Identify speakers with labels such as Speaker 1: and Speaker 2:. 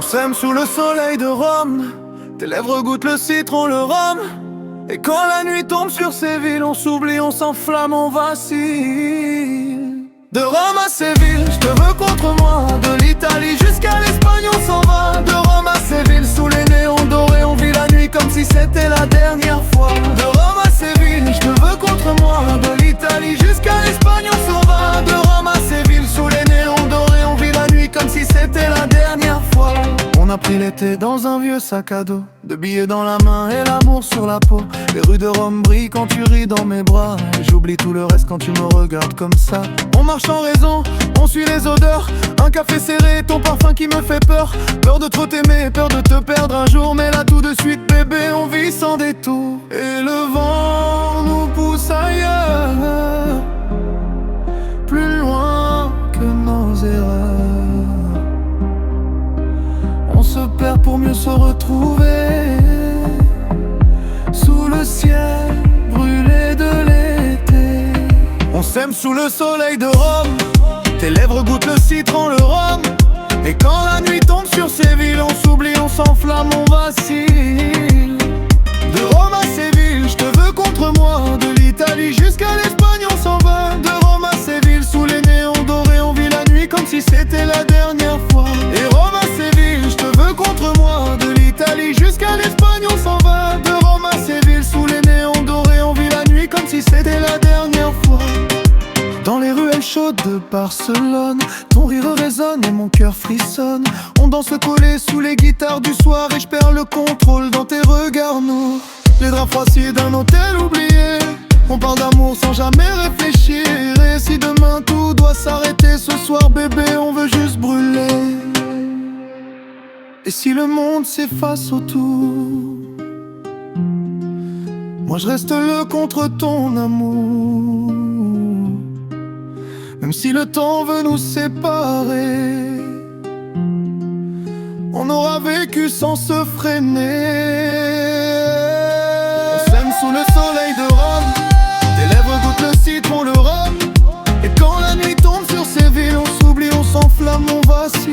Speaker 1: s'aime sous le soleil de Rome. Tes lèvres goûtent le citron, le rhum. Et quand la nuit tombe sur ces villes, on s'oublie, on s'enflamme, on vacille. De Rome à Séville, je te veux contre moi. De l'Italie jusqu'à l'Espagne, on s'en va. De Rome à Séville, sous les néons dorés, on vit la nuit comme si c'était la dernière fois. De Rome à Séville, je te veux contre moi. De l'Italie jusqu'à l'Espagne, on s'en va. De Rome à Séville, sous les néons dorés, on vit la nuit comme si c'était la dernière fois. On a pris l'été dans un vieux sac à dos, de billets dans la main et l'amour sur la peau. Les rues de Rome brillent quand tu ris dans mes bras, et j'oublie tout le reste quand tu me regardes comme ça. On marche en raison, on suit les odeurs. Un café serré, ton parfum qui me fait peur. Peur de trop t'aimer, peur de te perdre un jour. Mais là tout de suite bébé, on vit sans détour. Et le vent nous pousse ailleurs, plus loin que nos erreurs. On se perd pour mieux se retrouver, sous le ciel brûlé de l'été. On s'aime sous le soleil de Rome. Tes lèvres goûtent le citron, le rhum. Et quand la nuit tombe sur ces villes, on s'oublie, on s'enflamme, on vacille. De Rome à Séville, je te veux contre moi. De l'Italie jusqu'à l'Espagne, on s'en va. De Rome à Séville, sous les néons dorés, on vit la nuit comme si c'était la dernière fois. Et Rome à Séville, je te veux contre moi. De l'Italie jusqu'à l'Espagne, on s'en va. De Rome à Séville, sous les néons dorés, on vit la nuit comme si c'était la dernière fois. Dans les ruelles chaudes de Barcelone, ton rire résonne et mon cœur frissonne. On danse collé sous les guitares du soir, et je perds le contrôle dans tes regards nous. Les draps froissis d'un hôtel oublié, on parle d'amour sans jamais réfléchir. Et si demain tout doit s'arrêter, ce soir bébé on veut juste brûler. Et si le monde s'efface autour, moi je reste le contre ton amour. Même si le temps veut nous séparer, on aura vécu sans se freiner. On s'aime sous le soleil de Rome. Tes lèvres goûtent le citron, le rhum. Et quand la nuit tombe sur ces villes, on s'oublie, on s'enflamme, on vacille.